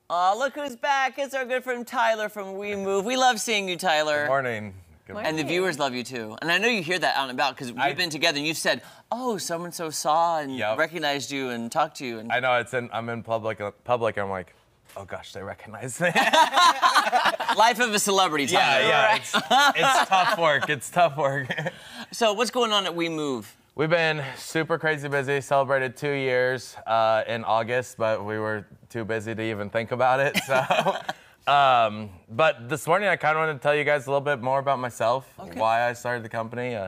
Oh, look who's back. It's our good friend Tyler from We Move. We love seeing you, Tyler. Good morning. Good morning. And the viewers love you, too. And I know you hear that out and about because we've been together and you've said, oh, so-and-so saw and recognized you and talked to you. And I know, I'm in public, I'm like, oh gosh, they recognize me. Life of a celebrity, Tyler. Yeah. It's tough work. It's tough work. So what's going on at We Move? We've been super crazy busy. Celebrated 2 years in August, but we were too busy to even think about it. So, but this morning I kind of wanted to tell you guys a little bit more about myself, why I started the company.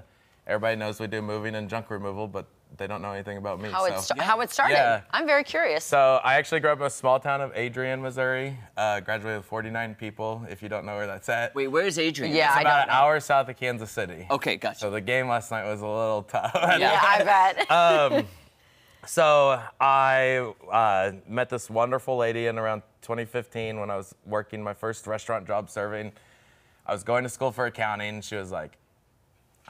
Everybody knows we do moving and junk removal, but they don't know anything about me. How it started. Yeah. I'm very curious. So I actually grew up in a small town of Adrian, Missouri. Graduated with 49 people, if you don't know where that's at. Wait, where's Adrian? Yeah, it's about an hour south of Kansas City. Okay, gotcha. So the game last night was a little tough. Yeah, I bet. So I met this wonderful lady in around 2015 when I was working my first restaurant job serving. I was going to school for accounting. She was like,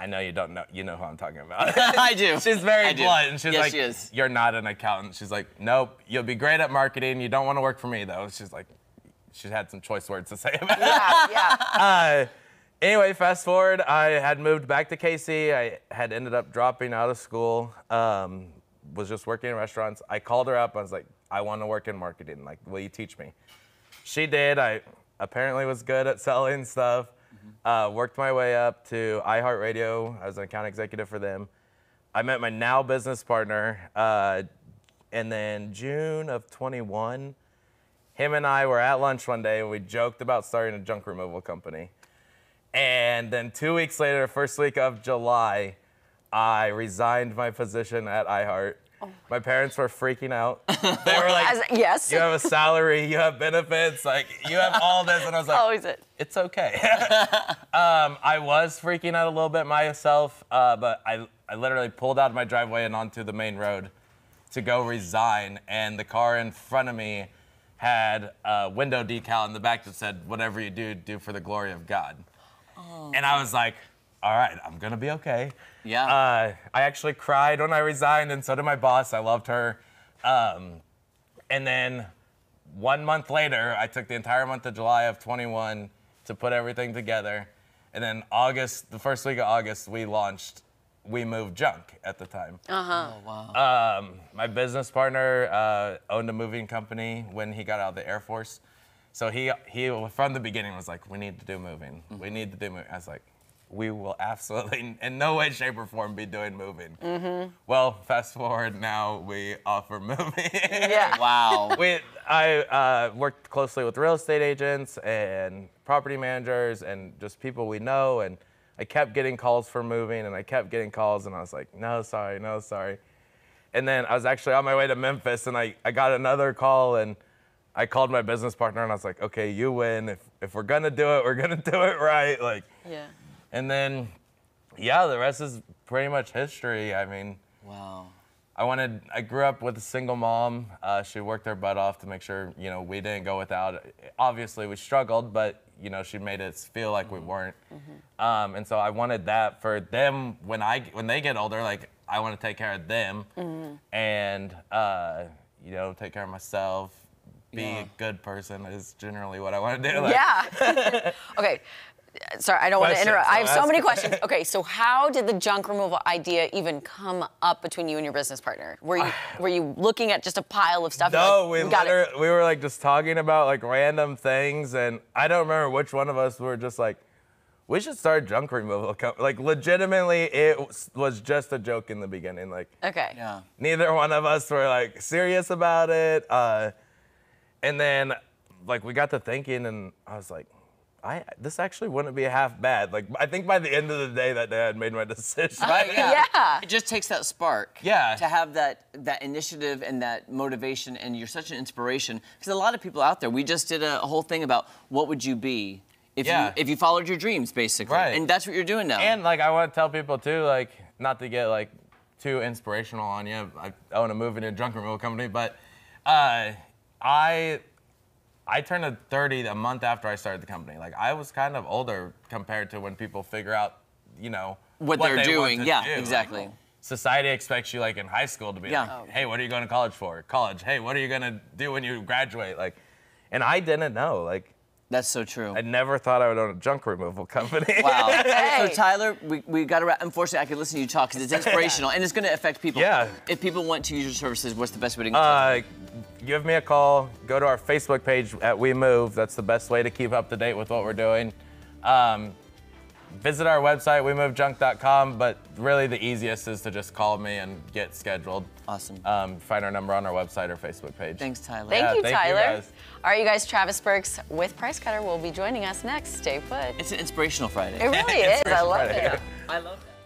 I know you don't know, you know who I'm talking about. I do. She's very blunt, and she's like, she is. You're not an accountant. She's like, nope, you'll be great at marketing. You don't want to work for me, though. She's like, she had some choice words to say about it. Yeah. Anyway, fast forward, I had moved back to KC. I had ended up dropping out of school, was just working in restaurants. I called her up. I was like, I want to work in marketing. Like, will you teach me? She did. I apparently was good at selling stuff. Worked my way up to iHeartRadio. I was an account executive for them. I met my now business partner, and then June of 21, him and I were at lunch one day, and we joked about starting a junk removal company. And then 2 weeks later, first week of July, I resigned my position at iHeart. My parents were freaking out. They were like, yes. You have a salary, you have benefits, like, you have all this. And I was like, oh, is it? It's okay. I was freaking out a little bit myself, but I literally pulled out of my driveway and onto the main road to go resign. And the car in front of me had a window decal in the back that said, whatever you do, do for the glory of God. Oh. And I was like, all right, I'm gonna be okay. Yeah. I actually cried when I resigned, and so did my boss. I loved her. And then 1 month later, I took the entire month of July of 21 to put everything together. And then August, the first week of August, we launched We Move Junk at the time. Uh-huh. Oh, wow. My business partner owned a moving company when he got out of the Air Force. So he from the beginning was like, we need to do moving. Mm-hmm. We need to do moving. I was like, we will absolutely, in no way, shape, or form, be doing moving. Mm-hmm. Well, fast forward, now we offer moving. Yeah. Wow. I worked closely with real estate agents and property managers and just people we know, and I kept getting calls for moving, and I kept getting calls, and I was like, no, sorry, no, sorry. And then I was actually on my way to Memphis, and I got another call, and I called my business partner, and I was like, okay, you win. If we're gonna do it, we're gonna do it right. Like. Yeah. And then, yeah, the rest is pretty much history. I mean, wow. I grew up with a single mom. She worked her butt off to make sure, you know, we didn't go without it. Obviously, we struggled, but, you know, she made us feel like we weren't. Mm-hmm. And so I wanted that for them when they get older. Like, I want to take care of them and, you know, take care of myself. Be a good person is generally what I want to do. Like, yeah. Okay. Sorry, I don't want to interrupt. I have so many questions. Okay, so how did the junk removal idea even come up between you and your business partner? Were you looking at just a pile of stuff? No, we were like just talking about like random things, and I don't remember which one of us were just like, we should start a junk removal company. Like, legitimately, it was just a joke in the beginning. Like, okay. Yeah. Neither one of us were like serious about it. And then like we got to thinking, and I was like, this actually wouldn't be half bad. Like, I think by the end of the day that day, I had made my decision. Right? Yeah. Yeah. It just takes that spark. Yeah. To have that initiative and that motivation, and you're such an inspiration. Because a lot of people out there, we just did a whole thing about what would you be if you followed your dreams, basically. Right. And that's what you're doing now. And like, I want to tell people too, like, not to get like too inspirational on you. I own a moving and junk removal company, but I turned 30 a month after I started the company. Like, I was kind of older compared to when people figure out, you know, what they're doing. Yeah, do. exactly. Like, society expects you, like, in high school to be like, hey, what are you going to college for? College. Hey, what are you going to do when you graduate? Like, And I didn't know, like. That's so true. I never thought I would own a junk removal company. Wow. Hey. So Tyler, we got to. Unfortunately, I could listen to you talk because it's inspirational and it's going to affect people. Yeah. If people want to use your services, what's the best way to get Give me a call. Go to our Facebook page at We Move. That's the best way to keep up to date with what we're doing. Visit our website, wemovejunk.com, but really the easiest is to just call me and get scheduled. Awesome. Find our number on our website or Facebook page. Thanks, Tyler. Thank you, thank Tyler. you, guys. All right, you guys, Travis Burks with Price Cutter will be joining us next. Stay put. It's an inspirational Friday. It really is. I love Friday. it. I love that.